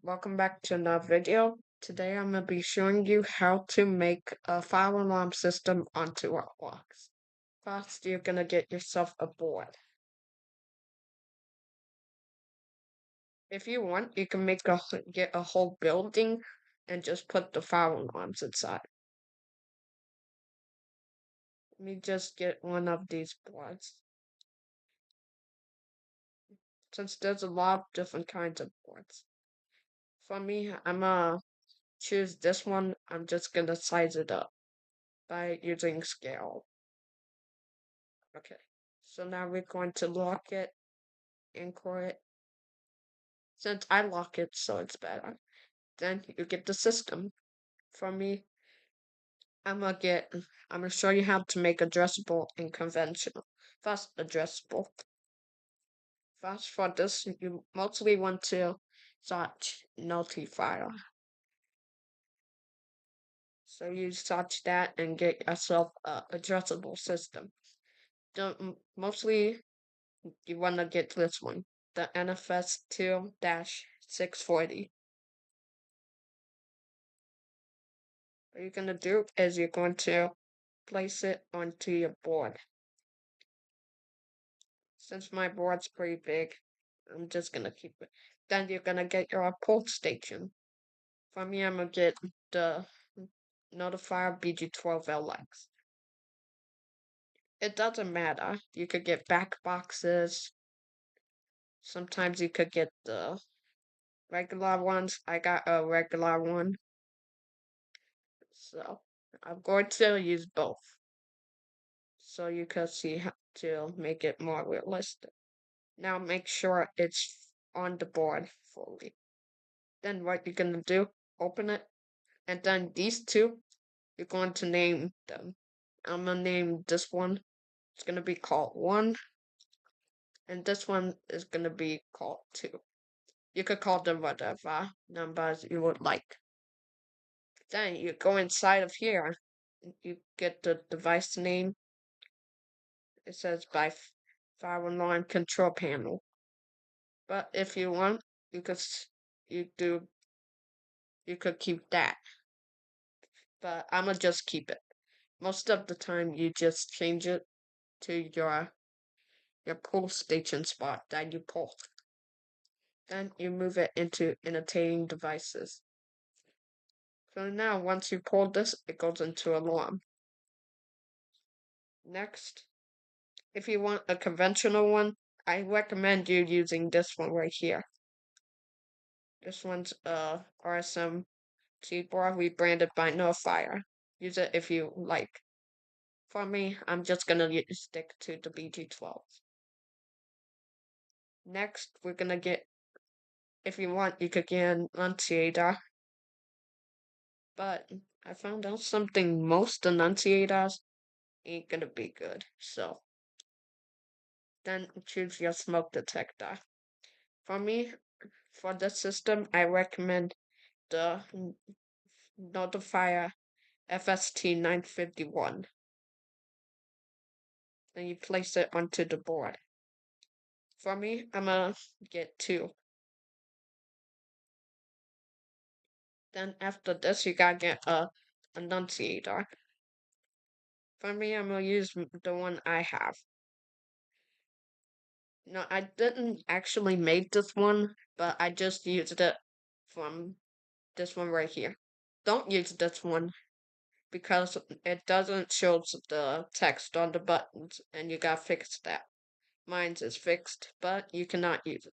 Welcome back to another video. Today I'm going to be showing you how to make a fire alarm system onto Roblox. First, you're going to get yourself a board. If you want, you can get a whole building and just put the fire alarms inside. Let me just get one of these boards. Since there's a lot of different kinds of boards. For me, I'm going to choose this one. I'm just going to size it up by using scale. Okay, so now we're going to lock it, anchor it. Since I lock it, so it's better. Then you get the system. For me, I'm gonna show you how to make addressable and conventional. First, addressable. First, for this, you mostly want to search notifier. So you search that and get yourself a addressable system. Mostly you want to get this one, the NFS 2-640. What you're going to do is you're going to place it onto your board. Since my board's pretty big, I'm just going to keep it. Then you're going to get your port station. For me, I'm going to get the notifier BG12LX. It doesn't matter. You could get back boxes. Sometimes you could get the regular ones. I got a regular one. So I'm going to use both. So you can see how to make it more realistic. Now make sure it's on the board fully. Then what you're gonna do, open it, and then these two, you're going to name them. I'm gonna name this one. It's gonna be called 1, and this one is gonna be called 2. You could call them whatever numbers you would like. Then you go inside of here, you get the device name. It says by fire alarm control panel. But if you want, you could you do you could keep that. But I'ma just keep it. Most of the time you just change it to your pull station spot that you pull. Then you move it into entertaining devices. So now once you pull this, it goes into alarm. Next, if you want a conventional one, I recommend you using this one right here. This one's RSM board rebranded by No Fire. Use it if you like. For me, I'm just gonna stick to the BG12. Next, we're gonna get, if you want, you could get an enunciator. But I found out something, most enunciators ain't gonna be good. So then choose your smoke detector. For me, for this system, I recommend the Notifier FST 951. Then you place it onto the board. For me, I'm gonna get 2. Then after this, you gotta get a enunciator. For me, I'm gonna use the one I have. No, I didn't actually make this one, but I just used it from this one right here. Don't use this one because it doesn't show the text on the buttons, and you gotta fix that. Mine's is fixed, but you cannot use it.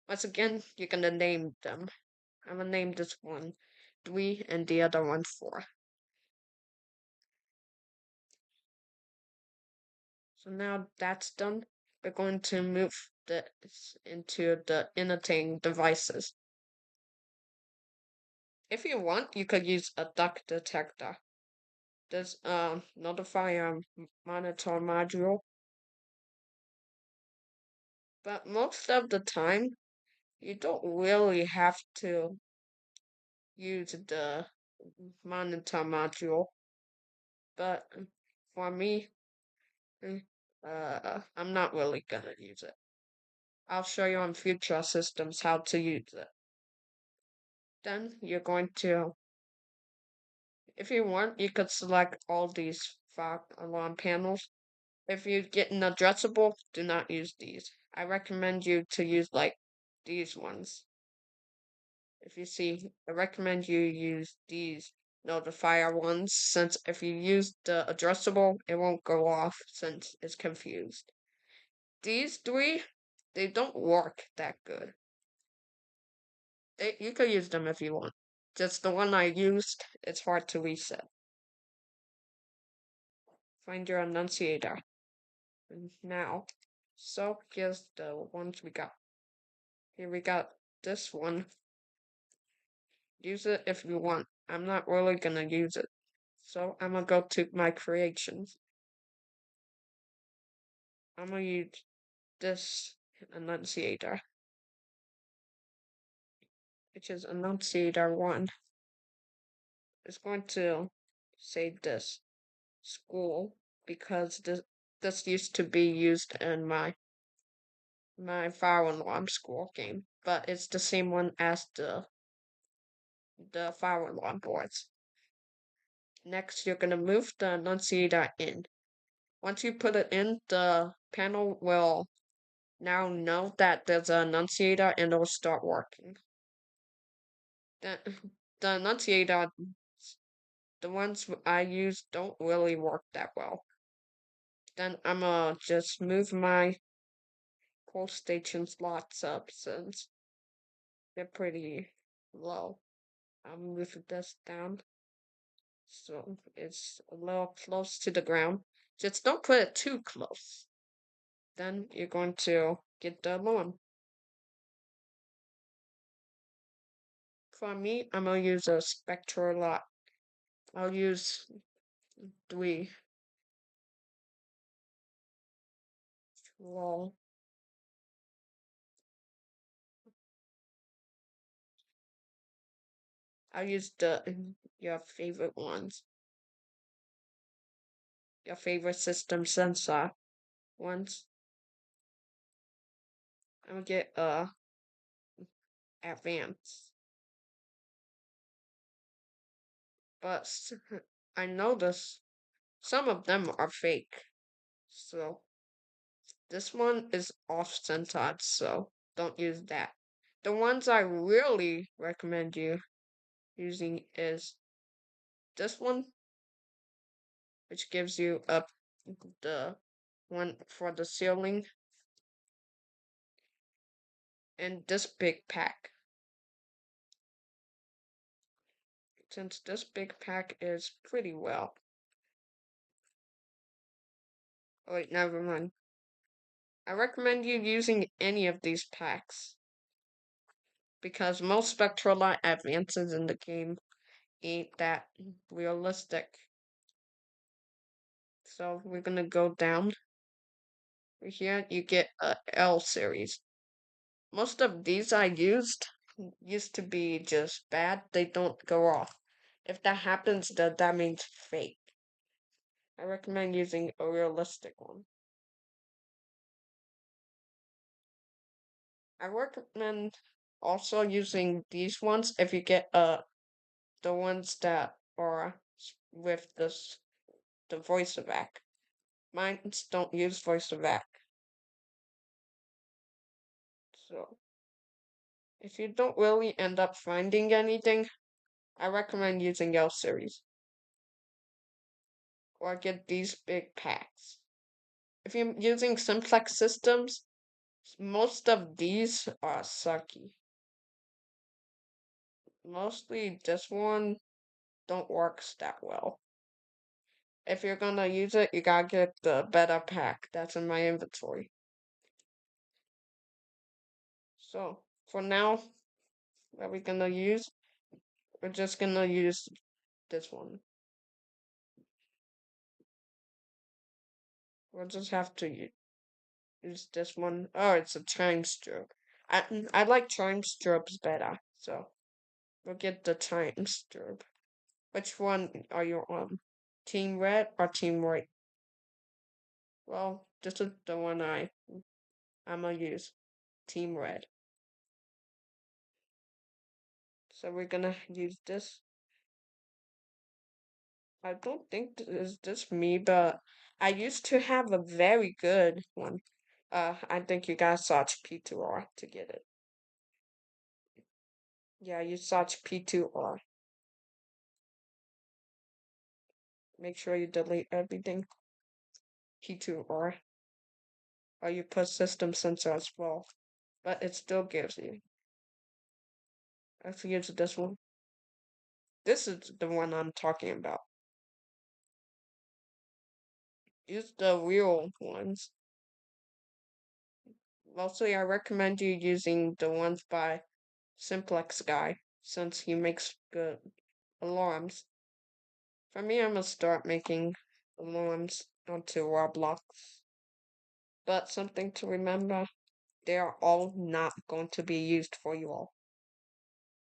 Once again, you're gonna name them. I'm gonna name this one 3 and the other one 4. So now that's done, we're going to move this into the entertaining devices. If you want, you could use a duck detector. This notifier monitor module. But most of the time, you don't really have to use the monitor module. But for me, I'm not really gonna use it. I'll show you on future systems how to use it. Then you're going to, if you want, you could select all these fog alarm panels. If you get an addressable, do not use these. I recommend you to use like these ones. If you see, I recommend you use these notifier ones since if you use the addressable, it won't go off since it's confused. These three, they don't work that good. You could use them if you want. Just the one I used, it's hard to reset. Find your annunciator. And now, so here's the ones we got. Here we got this one. Use it if you want. I'm not really gonna use it. So I'm gonna go to my creations. I'm gonna use this annunciator, which is annunciator 1. It's going to say this school because this used to be used in my fire alarm school game, but it's the same one as the fire alarm boards. Next, you're gonna move the annunciator in. Once you put it in, the panel will now know that there's an annunciator and it'll start working. The, the annunciator, the ones I use don't really work that well. Then I'm gonna just move my pole station slots up since they're pretty low. I'll move this down so it's a little close to the ground. Just don't put it too close. Then you're going to get the alarm. For me, I'm gonna use a spectral lot. I'll use 3. Well, I'll use your favorite ones. Your favorite system sensor ones. I'm gonna get advanced. But I notice some of them are fake. So this one is off-centered, so don't use that. The ones I really recommend you using is this one, which gives you up the one for the ceiling, and this big pack. Since this big pack is pretty well. Oh, wait, never mind. I recommend you using any of these packs because most spectral light advances in the game ain't that realistic. So we're gonna go down. Here you get a L series. Most of these I used to be just bad. They don't go off. If that happens, that means fake. I recommend using a realistic one. I recommend also using these ones if you get the ones that are with the voice of act. Mine don't use voice of act. So if you don't really end up finding anything, I recommend using L series or get these big packs. If you're using simplex systems, most of these are sucky. Mostly this one don't works that well. If you're gonna use it, you gotta get the better pack that's in my inventory. So for now, what are we gonna use? We're just gonna use this one. We'll just have to use this one. Oh, it's a time strobe. I like time strobes better, so we'll get the time strobe. Which one are you on? Team red or team white? Well, this is the one I'm gonna use. Team red. So we're gonna use this. I don't think is this me, but I used to have a very good one. I think you gotta search P2R to get it. Yeah, you search P2R. Make sure you delete everything. P2R. Or you put system sensor as well. But it still gives you. Actually, use this one. This is the one I'm talking about. Use the real ones. Mostly, I recommend you using the ones by Simplex Guy, since he makes good alarms. For me, I'm gonna start making alarms onto Roblox. But something to remember, they are all not going to be used for you all.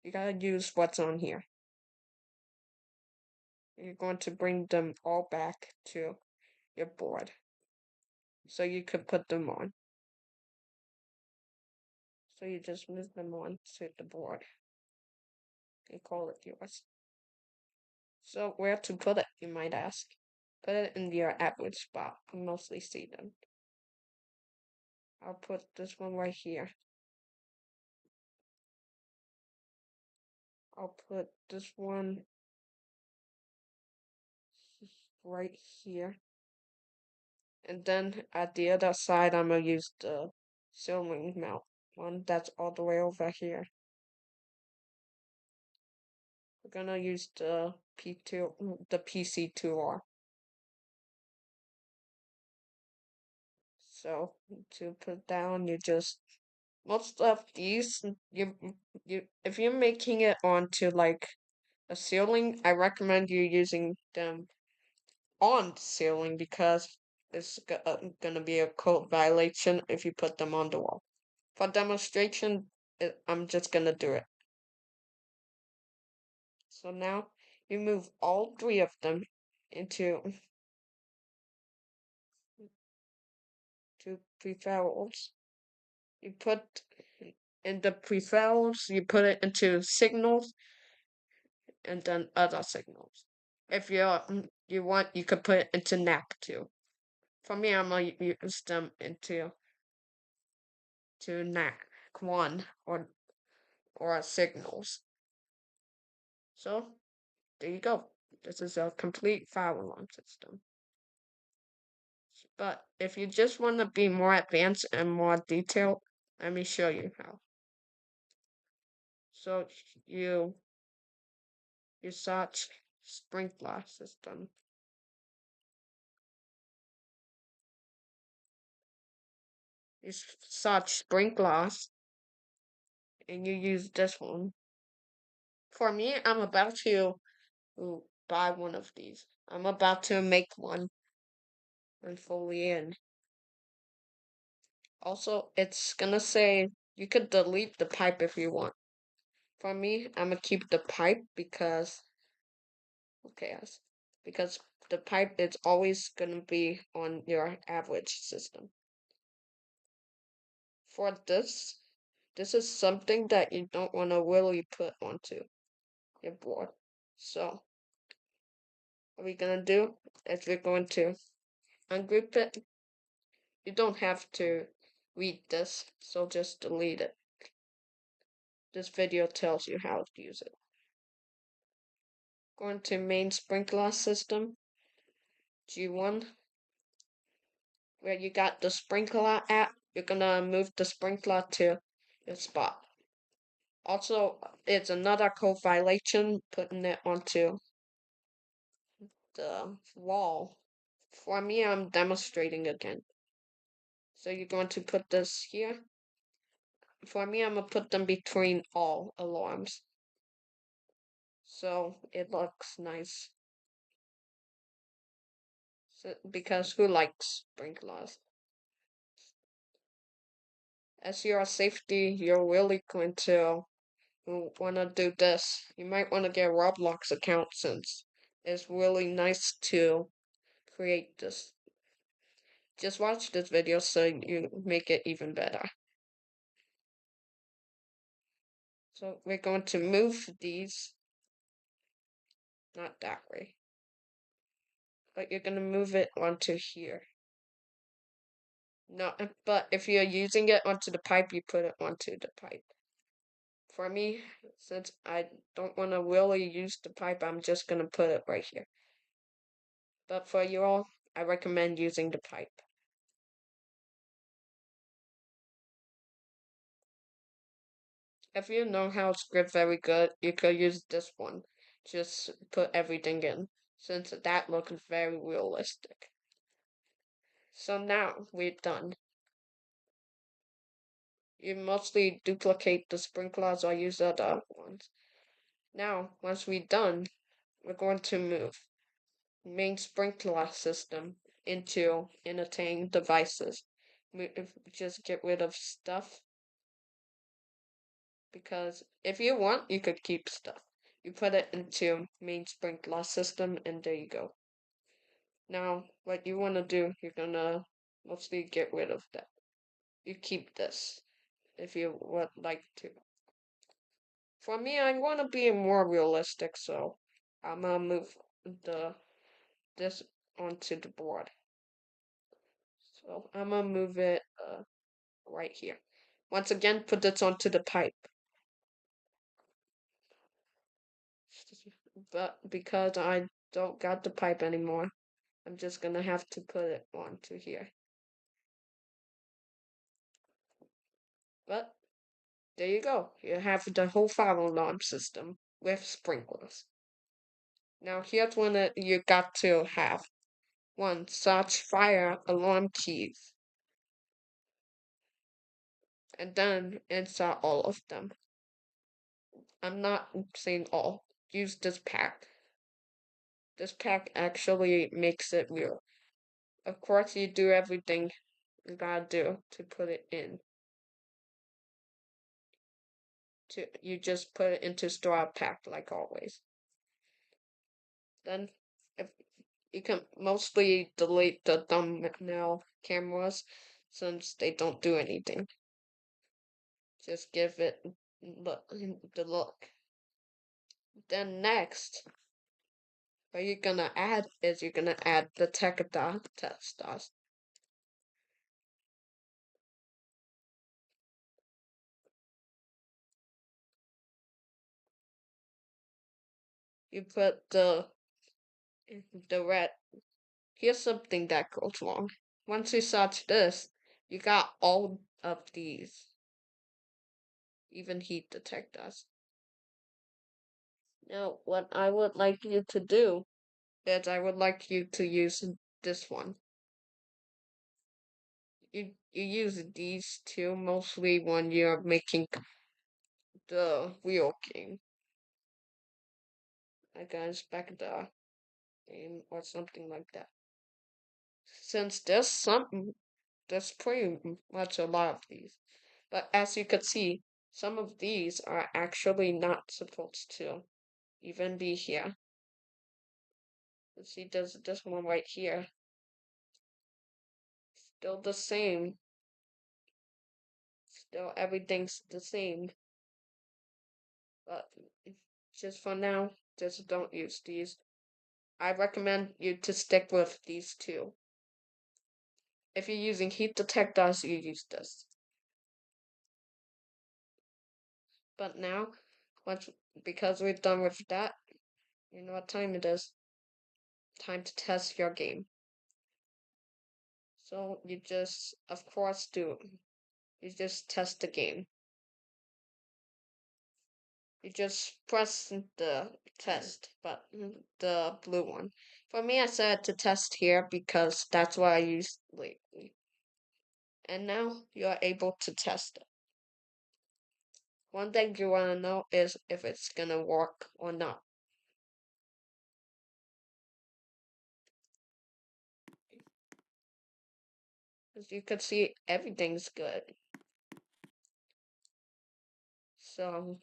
You gotta use what's on here. You're going to bring them all back to your board so you could put them on. So you just move them on to the board and call it yours. So where to put it, you might ask. Put it in your average spot. You mostly see them. I'll put this one right here. I'll put this one right here. And then at the other side, I'm gonna use the ceiling mount one that's all the way over here. We're gonna use the PC2R. So to put down, you just most of these you if you're making it onto like a ceiling, I recommend you using them on ceiling because it's gonna be a code violation if you put them on the wall. For demonstration, I'm just gonna do it. So now you move all three of them into peripherals. You put in the peripherals, you put it into signals and then other signals. If you want, you could put it into NAC too. For me, I'm gonna use them into to NAC one or signals. So there you go. This is a complete fire alarm system. But if you just want to be more advanced and more detailed, let me show you how. So you search sprinkler system. You search sprinklers and you use this one. For me, I'm about to buy one of these. I'm about to make one and fully in. Also, it's gonna say you could delete the pipe if you want. For me, I'm gonna keep the pipe because okay, because the pipe is always gonna be on your average system. For this is something that you don't want to really put onto your board. So what we're gonna do is we're going to ungroup it. You don't have to read this, so just delete it. This video tells you how to use it. Going to main sprinkler system, G1, where you got the sprinkler at, you're gonna move the sprinkler to your spot. Also, it's another code violation putting it onto the wall. For me, I'm demonstrating again. So you're going to put this here. For me, I'm gonna put them between all alarms. So it looks nice. So, because who likes sprinklers? As your safety, you're really going to want to do this. You might want to get a Roblox account since it's really nice to create this. Just watch this video so you make it even better. So we're going to move these, not that way, but you're going to move it onto here. No, but if you're using it onto the pipe, you put it onto the pipe. For me, since I don't want to really use the pipe, I'm just going to put it right here. But for you all, I recommend using the pipe. If you know how to script very good, you could use this one. Just put everything in, since that looks very realistic. So now we're done. You mostly duplicate the sprinklers or use other ones. Now, once we're done, we're going to move main sprinkler system into entertain devices. Just get rid of stuff, because if you want, you could keep stuff. You put it into main sprinkler system, and there you go. Now, what you want to do, you're gonna mostly get rid of that. You keep this if you would like to. For me, I want to be more realistic, so I'm gonna move the this onto the board. So I'm gonna move it right here. Once again, put this onto the pipe. But because I don't got the pipe anymore, I'm just gonna have to put it onto here. But there you go. You have the whole fire alarm system with sprinklers. Now here's one you got to have. One, such fire alarm keys. And then install all of them. I'm not saying all. Use this pack. This pack actually makes it real. Of course, you do everything you gotta do to put it in. You just put it into straw pack like always. Then, if you can mostly delete the thumbnail cameras since they don't do anything. Just give it the look. Then next, what you're gonna add is you're gonna add the textiles. You put the red. Here's something that goes wrong. Once you search this, you got all of these, even heat detectors. Now, what I would like you to do is I would like you to use this one. You use these two mostly when you're making the real game. Like inspect the game or something like that. Since there's pretty much a lot of these. But as you could see, some of these are actually not supposed to even be here. Let's see, there's this one right here. Still the same. Still everything's the same. But just for now, just don't use these. I recommend you to stick with these two. If you're using heat detectors, you use this. But now, once because we're done with that, you know what time it is. Time to test your game. So you just, of course, you just test the game. You just press the test button, the blue one. For me, I set to test here because that's what I use lately. And now you're able to test it. One thing you want to know is if it's gonna work or not. As you can see, everything's good. So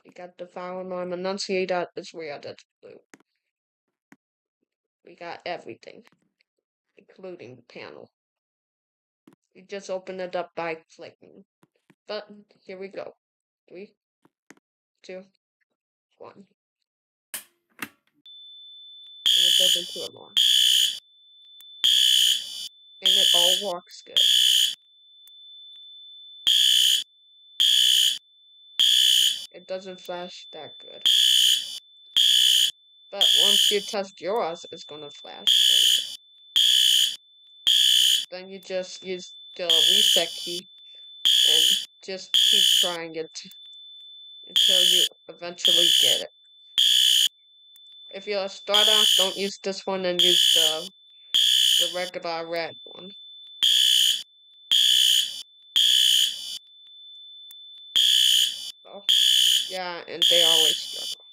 we got the file alarm annunciator is where that's blue. We got everything, including the panel. You just open it up by clicking. But here we go. 3, 2, 1. And it goes into alarm. And it all works good. It doesn't flash that good. But once you test yours, it's gonna flash. Then you just use the reset key and just keep trying it until you eventually get it. If you're a starter, don't use this one and use the regular red one. So, yeah, and they always struggle.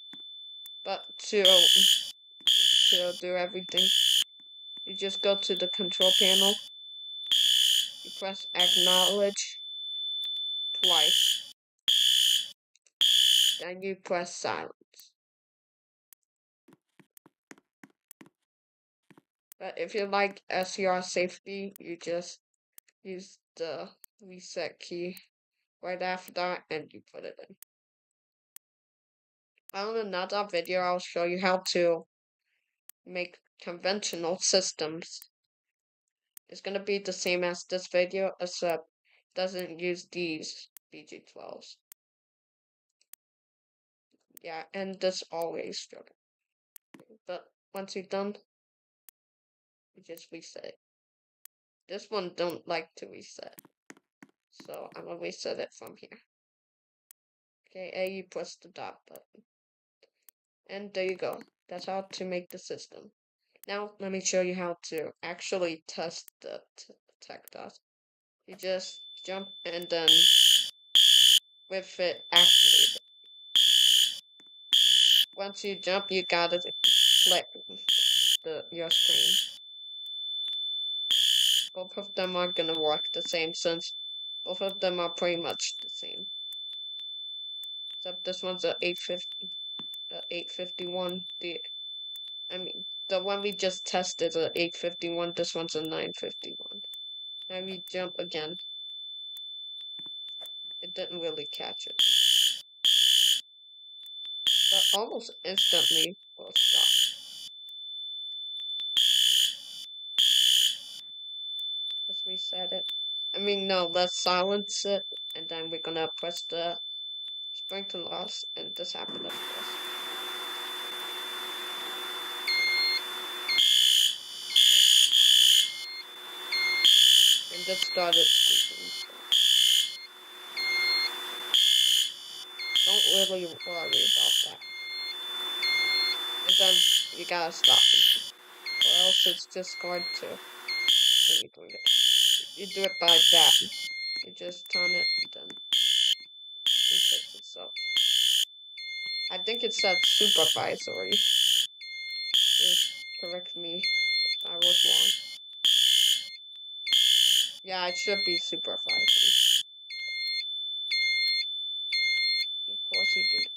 But to do everything, you just go to the control panel. You press acknowledge twice. Then you press silence. But if you like SCR safety, you just use the reset key right after that and you put it in. On another video, I'll show you how to make conventional systems. It's gonna be the same as this video, except it doesn't use these BG12s. Yeah, and this always struggle. But once you're done, you just reset it. This one don't like to reset, so I'm gonna reset it from here. Okay, A, you press the dot button. And there you go. That's how to make the system. Now, let me show you how to actually test the tech dot. You just jump and then with it activated. Once you jump, you gotta click your screen. Both of them are gonna work the same since both of them are pretty much the same. Except this one's a 851. The one we just tested is a 851. This one's a 951. Now we jump again. It didn't really catch it. But almost instantly will stop. Let's reset it. No, let's silence it, and then we're gonna press the sprinkler loss, and this happened, of course. And this started speaking. Don't really worry about that. And then you gotta stop it, or else it's just going to. You do it by that. You just turn it, and then it fixes itself. I think it said supervisory. Just correct me if I was wrong. Yeah, it should be supervisory. Of course you did.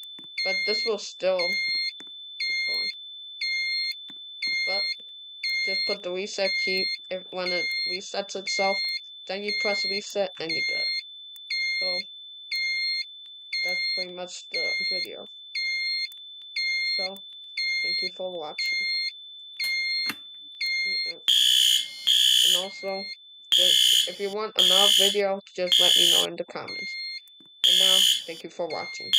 But this will still keep going. But just put the reset key when it resets itself. Then you press reset and you're good. So that's pretty much the video. So thank you for watching. And also, if you want another video, just let me know in the comments. And now, thank you for watching.